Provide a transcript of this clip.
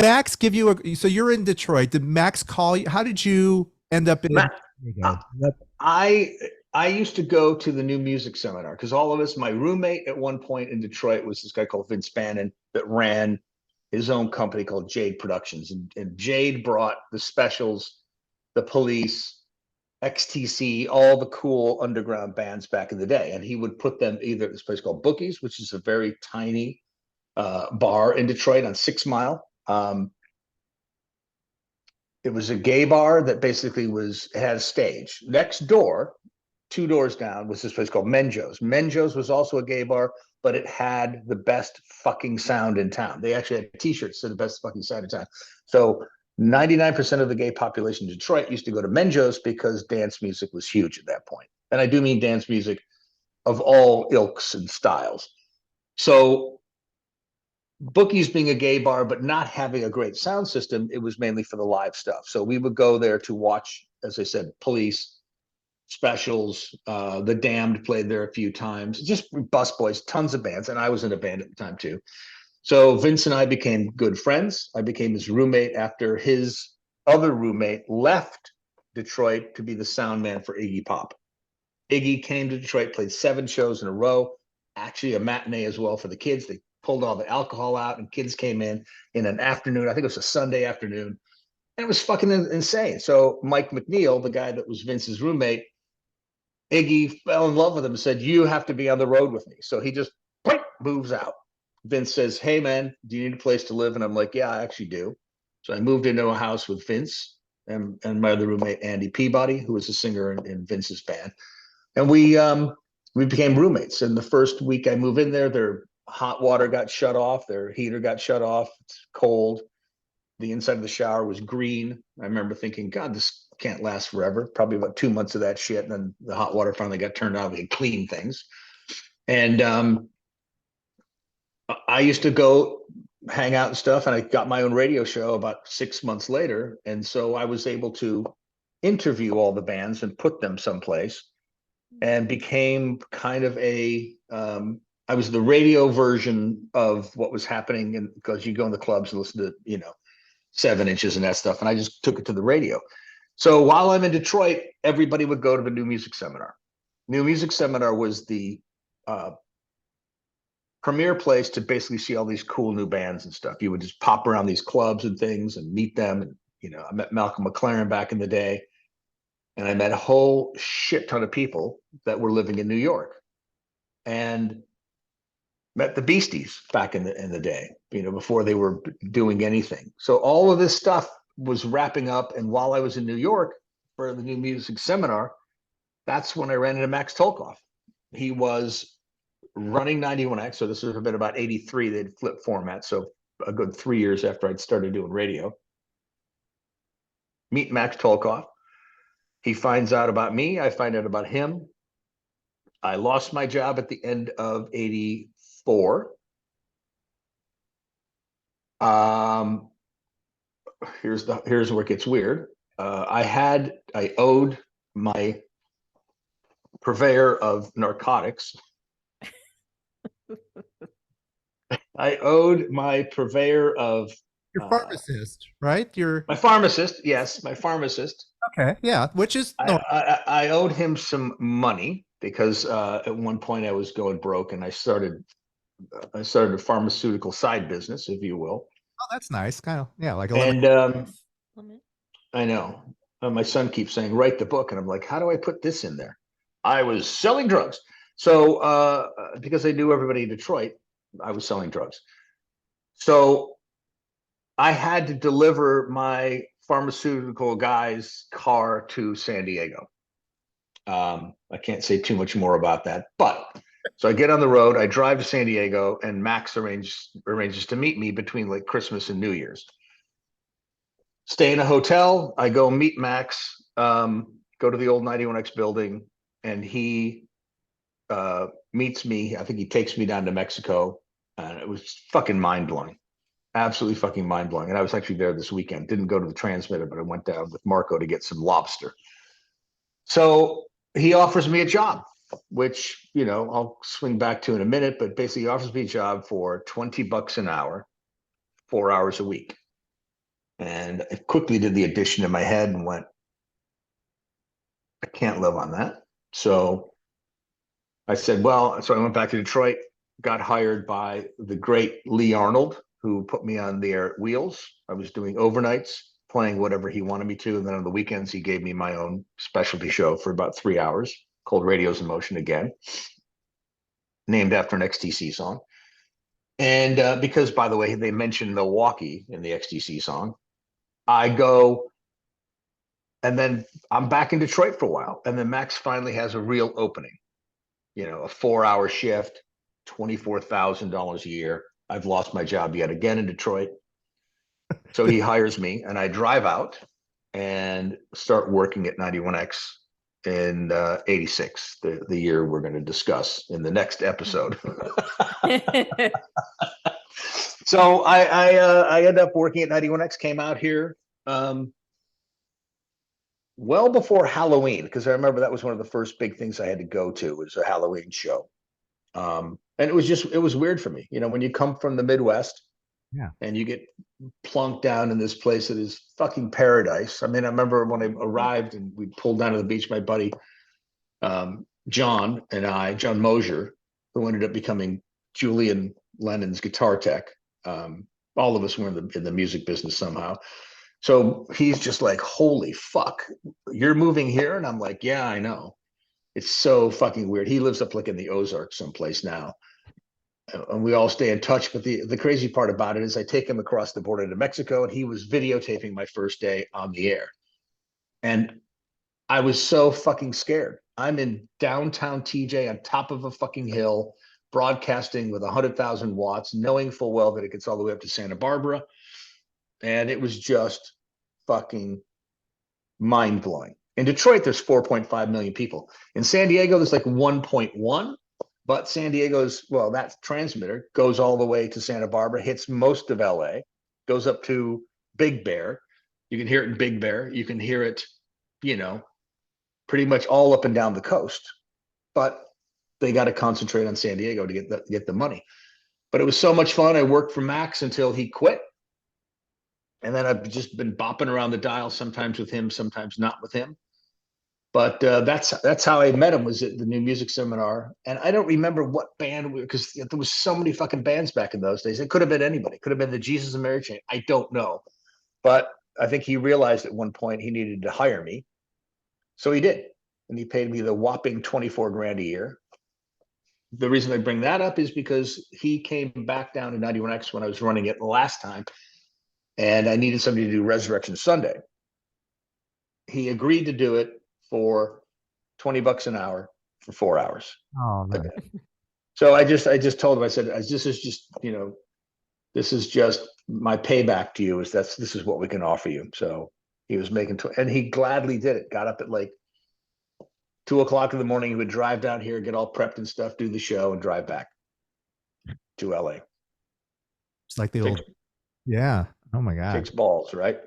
Max give you a? So you're in Detroit. Did Max call you? How did you end up in? Matt, I I used to go to the new music seminar because all of us, my roommate at one point in Detroit was this guy called Vince Bannon that ran his own company called Jade Productions. And Jade brought the Specials, the Police, XTC, all the cool underground bands back in the day. And he would put them either at this place called Bookies, which is a very tiny bar in Detroit on 6 Mile. It was a gay bar that basically had a stage. Next door, 2 doors down, was this place called Menjo's. Menjo's was also a gay bar, but it had the best fucking sound in town. They actually had T-shirts that said the best fucking sound in town. So 99% of the gay population in Detroit used to go to Menjo's because dance music was huge at that point. And I do mean dance music of all ilks and styles. So Bookies being a gay bar, but not having a great sound system, it was mainly for the live stuff. So we would go there to watch, as I said, Police, Specials, The Damned played there a few times, just busboys, tons of bands. And I was in a band at the time too. So Vince and I became good friends. I became his roommate after his other roommate left Detroit to be the sound man for Iggy Pop. Iggy came to Detroit, played 7 shows in a row, actually a matinee as well for the kids. They pulled all the alcohol out and kids came in an afternoon. I think it was a Sunday afternoon. And it was fucking insane. So Mike McNeil, the guy that was Vince's roommate, Iggy fell in love with him and said, "You have to be on the road with me." So he just moves out. Vince says, "Hey, man, do you need a place to live?" And I'm like, "Yeah, I actually do." So I moved into a house with Vince and my other roommate, Andy Peabody, who was a singer in Vince's band. And we became roommates. And the first week I move in there, their hot water got shut off, their heater got shut off. It's cold. The inside of the shower was green. I remember thinking, God, this can't last forever. Probably about 2 months of that shit. And then the hot water finally got turned on. We could clean things. And I used to go hang out and stuff. And I got my own radio show about 6 months later. And so I was able to interview all the bands and put them someplace and became kind of I was the radio version of what was happening. And because you go in the clubs and listen to, 7 inches and that stuff. And I just took it to the radio. So while I'm in Detroit, everybody would go to the new music seminar. New music seminar was the premier place to basically see all these cool new bands and stuff. You would just pop around these clubs and things and meet them. And, I met Malcolm McLaren back in the day. And I met a whole shit ton of people that were living in New York. And met the Beasties back in the day, before they were doing anything. So all of this stuff was wrapping up. And while I was in New York for the new music seminar, that's when I ran into Max Tolkoff. He was running 91X. So this would have been about 83. They'd flipped format. So a good 3 years after I'd started doing radio. Meet Max Tolkoff. He finds out about me. I find out about him. I lost my job at the end of 84. Here's where it gets weird. I owed my purveyor of narcotics. I owed my purveyor of Your pharmacist, right? Your my pharmacist. Yes, my pharmacist. Okay, yeah, which is I, no. I owed him some money because at one point I was going broke, and I started a pharmaceutical side business, if you will. Oh, that's nice. Kind of, yeah, like a lemon. And I know my son keeps saying, "Write the book," and I'm like, "How do I put this in there?" I was selling drugs. So because I knew everybody in Detroit, I was selling drugs. So I had to deliver my pharmaceutical guy's car to San Diego. I can't say too much more about that, but so I get on the road, I drive to San Diego, and Max arranges to meet me between like Christmas and New Year's. Stay in a hotel. I go meet Max, go to the old 91X building, and he meets me. I think he takes me down to Mexico, and it was fucking mind-blowing. Absolutely fucking mind-blowing. And I was actually there this weekend. Didn't go to the transmitter, but I went down with Marco to get some lobster. So he offers me a job, which, I'll swing back to in a minute, but basically he offers me a job for $20 an hour, 4 hours a week. And I quickly did the addition in my head and went, I can't live on that. So I said, well, so I went back to Detroit, got hired by the great Lee Arnold, who put me on their wheels. I was doing overnights, playing whatever he wanted me to. And then on the weekends, he gave me my own specialty show for about 3 hours called Radios in Motion again, named after an XTC song. And because, by the way, they mentioned Milwaukee in the XTC song, I go and then I'm back in Detroit for a while. And then Max finally has a real opening, a 4-hour shift, $24,000 a year. I've lost my job yet again in Detroit. So he hires me and I drive out and start working at 91X in 86, the year we're going to discuss in the next episode. So I ended up working at 91X, came out here well before Halloween, because I remember that was one of the first big things I had to go to, was a Halloween show. And it was weird for me, when you come from the Midwest, Yeah. and you get plunked down in this place that is fucking paradise. I mean, I remember when I arrived and we pulled down to the beach, my buddy John Mosier, who ended up becoming Julian Lennon's guitar tech. All of us were in the music business somehow. So he's just like, holy fuck, you're moving here? And I'm like, yeah, I know. It's so fucking weird. He lives up like in the Ozarks someplace now. And we all stay in touch. But the crazy part about it is I take him across the border to Mexico, and he was videotaping my first day on the air. And I was so fucking scared. I'm in downtown TJ on top of a fucking hill, broadcasting with 100,000 watts, knowing full well that it gets all the way up to Santa Barbara. And it was just fucking mind blowing. In Detroit, there's 4.5 million people. In San Diego, there's like 1.1. But San Diego's, that transmitter goes all the way to Santa Barbara, hits most of LA, goes up to Big Bear. You can hear it in Big Bear. You can hear it, pretty much all up and down the coast. But they got to concentrate on San Diego to get the money. But it was so much fun. I worked for Max until he quit. And then I've just been bopping around the dial, sometimes with him, sometimes not with him. But that's how I met him, was at the New Music Seminar. And I don't remember what band, because there was so many fucking bands back in those days. It could have been anybody. It could have been the Jesus and Mary Chain. I don't know. But I think he realized at one point he needed to hire me. So he did. And he paid me the whopping 24 grand a year. The reason I bring that up is because he came back down to 91X when I was running it last time. And I needed somebody to do Resurrection Sunday. He agreed to do it for $20 an hour for 4 hours. Oh, man. So I just told him, I said, this is just, this is just my payback to you, this is what we can offer you. So he was making, and he gladly did it. Got up at like 2:00 in the morning. He would drive down here, get all prepped and stuff, do the show, and drive back to LA. It's like the old, yeah. Oh my God. Takes balls, right?